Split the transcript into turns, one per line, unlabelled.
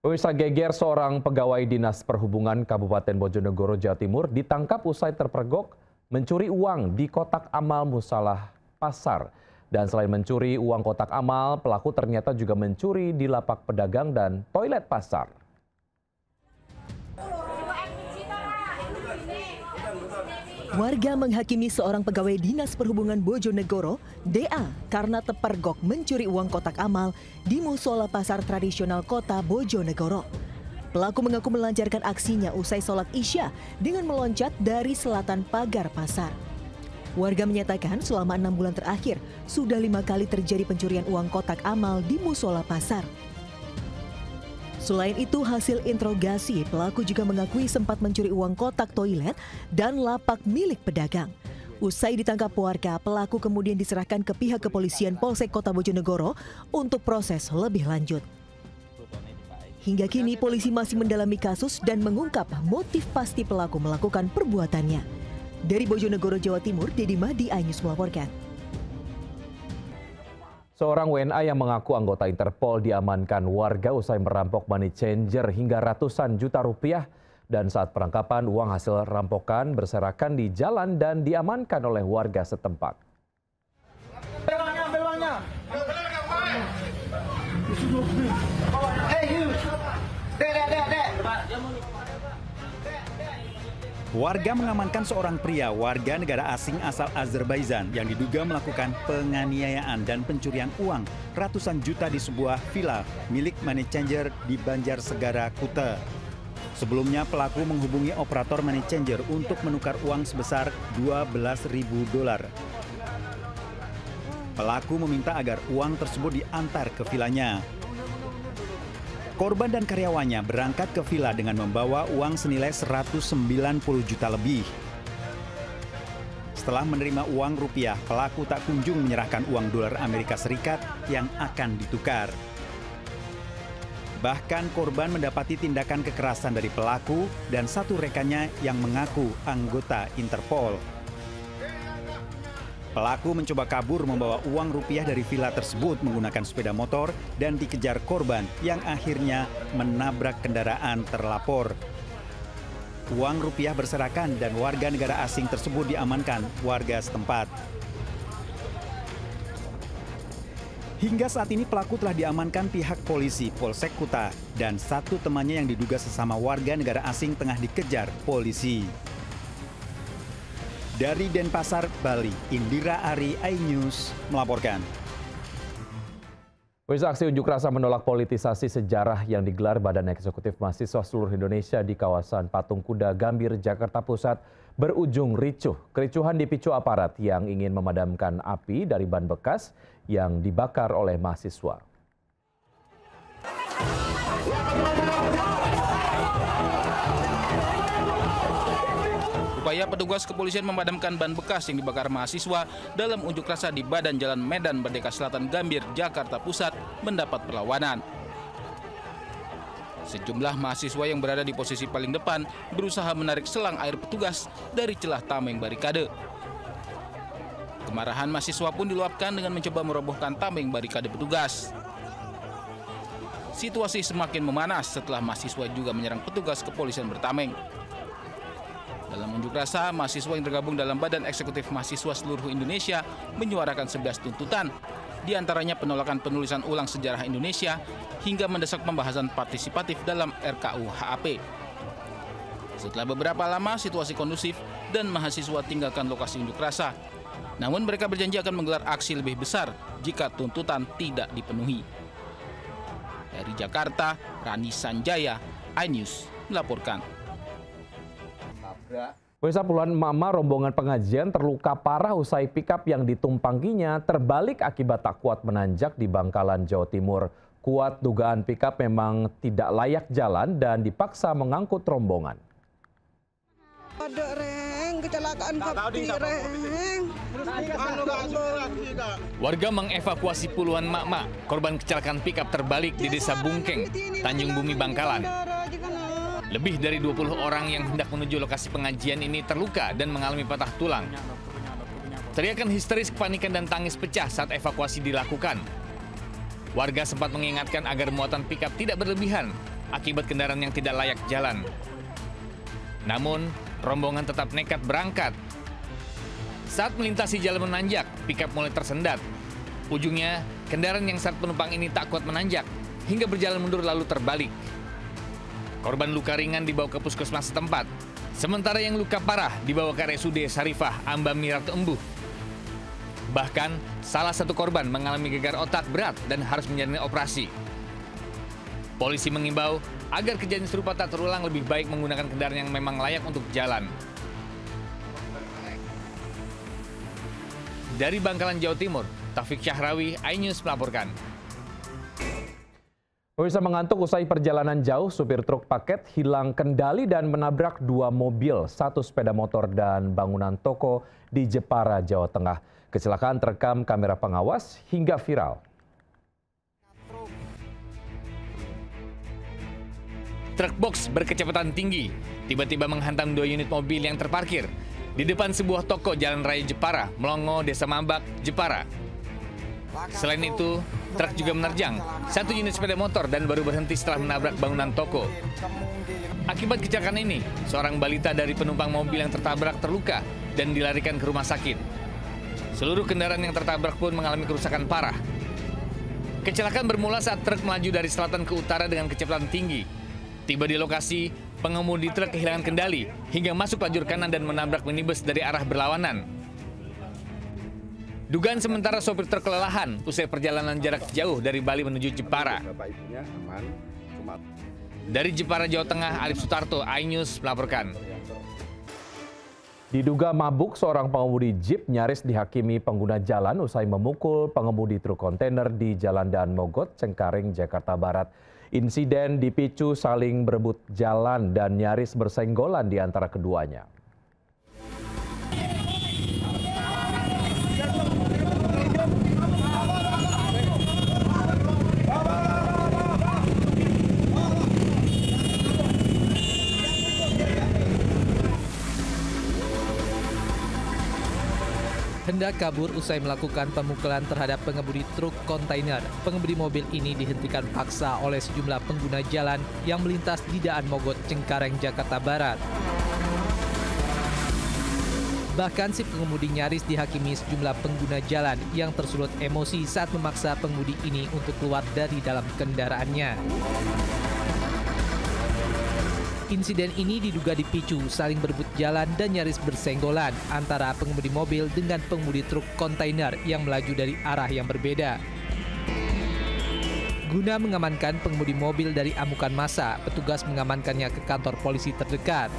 Pemirsa, geger seorang pegawai Dinas Perhubungan Kabupaten Bojonegoro, Jawa Timur ditangkap usai terpergok mencuri uang di kotak amal musalah pasar. Dan selain mencuri uang kotak amal, pelaku ternyata juga mencuri di lapak pedagang dan toilet pasar.
Warga menghakimi seorang pegawai Dinas Perhubungan Bojonegoro, DA, karena terpergok mencuri uang kotak amal di musola pasar tradisional kota Bojonegoro. Pelaku mengaku melancarkan aksinya usai sholat Isya dengan meloncat dari selatan pagar pasar. Warga menyatakan selama 6 bulan terakhir sudah 5 kali terjadi pencurian uang kotak amal di musola pasar. Selain itu, hasil interogasi, pelaku juga mengakui sempat mencuri uang kotak toilet dan lapak milik pedagang. Usai ditangkap warga, pelaku kemudian diserahkan ke pihak kepolisian Polsek Kota Bojonegoro untuk proses lebih lanjut. Hingga kini, polisi masih mendalami kasus dan mengungkap motif pasti pelaku melakukan perbuatannya. Dari Bojonegoro, Jawa Timur, Dedi Mahdi, iNews melaporkan.
Seorang WNA yang mengaku anggota Interpol diamankan warga usai merampok money changer hingga ratusan juta rupiah. Dan saat penangkapan, uang hasil rampokan berserakan di jalan dan diamankan oleh warga setempat.
Warga mengamankan seorang pria warga negara asing asal Azerbaijan yang diduga melakukan penganiayaan dan pencurian uang ratusan juta di sebuah villa milik money changer di Banjarsegara, Kute. Sebelumnya pelaku menghubungi operator money changer untuk menukar uang sebesar $12.000. Pelaku meminta agar uang tersebut diantar ke villanya. Korban dan karyawannya berangkat ke villa dengan membawa uang senilai 190 juta lebih. Setelah menerima uang rupiah, pelaku tak kunjung menyerahkan uang dolar Amerika Serikat yang akan ditukar. Bahkan korban mendapati tindakan kekerasan dari pelaku dan satu rekannya yang mengaku anggota Interpol. Pelaku mencoba kabur membawa uang rupiah dari villa tersebut menggunakan sepeda motor dan dikejar korban yang akhirnya menabrak kendaraan terlapor. Uang rupiah berserakan dan warga negara asing tersebut diamankan warga setempat. Hingga saat ini pelaku telah diamankan pihak polisi Polsek Kuta dan satu temannya yang diduga sesama warga negara asing tengah dikejar polisi. Dari Denpasar, Bali, Indira Ari, iNews melaporkan.
Aksi unjuk rasa menolak politisasi sejarah yang digelar Badan Eksekutif Mahasiswa Seluruh Indonesia di kawasan Patung Kuda Gambir, Jakarta Pusat berujung ricuh. Kericuhan dipicu aparat yang ingin memadamkan api dari ban bekas yang dibakar oleh mahasiswa.
Upaya petugas kepolisian memadamkan ban bekas yang dibakar mahasiswa dalam unjuk rasa di Badan Jalan Medan Merdeka Selatan Gambir, Jakarta Pusat mendapat perlawanan. Sejumlah mahasiswa yang berada di posisi paling depan berusaha menarik selang air petugas dari celah tameng barikade. Kemarahan mahasiswa pun diluapkan dengan mencoba merobohkan tameng barikade petugas. Situasi semakin memanas setelah mahasiswa juga menyerang petugas kepolisian bertameng. Dalam unjuk rasa, mahasiswa yang tergabung dalam Badan Eksekutif Mahasiswa Seluruh Indonesia menyuarakan 11 tuntutan, di antaranya penolakan penulisan ulang sejarah Indonesia hingga mendesak pembahasan partisipatif dalam RKUHP. Setelah beberapa lama situasi kondusif dan mahasiswa tinggalkan lokasi unjuk rasa, namun mereka berjanji akan menggelar aksi lebih besar jika tuntutan tidak dipenuhi. Dari Jakarta, Rani Sanjaya, iNews melaporkan.
Puluhan emak-emak rombongan pengajian terluka parah usai pikap yang ditumpanginya terbalik akibat tak kuat menanjak di Bangkalan, Jawa Timur. Kuat dugaan pikap memang tidak layak jalan dan dipaksa mengangkut rombongan.
Ada reng, kecelakaan papi reng.
Warga mengevakuasi puluhan emak-emak korban kecelakaan pikap terbalik di Desa Bungkeng, Tanjung Bumi, Bangkalan. Lebih dari 20 orang yang hendak menuju lokasi pengajian ini terluka dan mengalami patah tulang. Teriakan histeris, kepanikan dan tangis pecah saat evakuasi dilakukan. Warga sempat mengingatkan agar muatan pikap tidak berlebihan akibat kendaraan yang tidak layak jalan. Namun, rombongan tetap nekat berangkat. Saat melintasi jalan menanjak, pickup mulai tersendat. Ujungnya, kendaraan yang saat penumpang ini tak kuat menanjak, hingga berjalan mundur lalu terbalik. Korban luka ringan dibawa ke puskesmas setempat, sementara yang luka parah dibawa ke RSUD Sarifah Amba Mirat Embuh. Bahkan, salah satu korban mengalami gegar otak berat dan harus menjalani operasi. Polisi mengimbau agar kejadian serupa tak terulang, lebih baik menggunakan kendaraan yang memang layak untuk jalan. Dari Bangkalan, Jawa Timur, Taufik Syahrawi, iNews melaporkan.
Pemirsa, mengantuk usai perjalanan jauh, supir truk paket hilang kendali dan menabrak 2 mobil, 1 sepeda motor dan bangunan toko di Jepara, Jawa Tengah. Kecelakaan terekam kamera pengawas hingga viral.
Truk box berkecepatan tinggi tiba-tiba menghantam 2 unit mobil yang terparkir di depan sebuah toko Jalan Raya Jepara, Melongo, Desa Mambak, Jepara. Selain itu, truk juga menerjang 1 unit sepeda motor dan baru berhenti setelah menabrak bangunan toko. Akibat kecelakaan ini, seorang balita dari penumpang mobil yang tertabrak terluka dan dilarikan ke rumah sakit. Seluruh kendaraan yang tertabrak pun mengalami kerusakan parah. Kecelakaan bermula saat truk melaju dari selatan ke utara dengan kecepatan tinggi. Tiba di lokasi, pengemudi truk kehilangan kendali hingga masuk lajur kanan dan menabrak minibus dari arah berlawanan. Dugaan sementara sopir truk kelelahan usai perjalanan jarak jauh dari Bali menuju Jepara. Dari Jepara, Jawa Tengah, Arif Sutarto, iNews melaporkan.
Diduga mabuk, seorang pengemudi Jeep nyaris dihakimi pengguna jalan usai memukul pengemudi truk kontainer di Jalan Daan Mogot, Cengkareng, Jakarta Barat. Insiden dipicu saling berebut jalan dan nyaris bersenggolan di antara keduanya.
Hendak kabur usai melakukan pemukulan terhadap pengemudi truk kontainer. Pengemudi mobil ini dihentikan paksa oleh sejumlah pengguna jalan yang melintas di Daan Mogot, Cengkareng, Jakarta Barat. Bahkan si pengemudi nyaris dihakimi sejumlah pengguna jalan yang tersulut emosi saat memaksa pengemudi ini untuk keluar dari dalam kendaraannya. Insiden ini diduga dipicu saling berebut jalan dan nyaris bersenggolan antara pengemudi mobil dengan pengemudi truk kontainer yang melaju dari arah yang berbeda. Guna mengamankan pengemudi mobil dari amukan massa, petugas mengamankannya ke kantor polisi terdekat.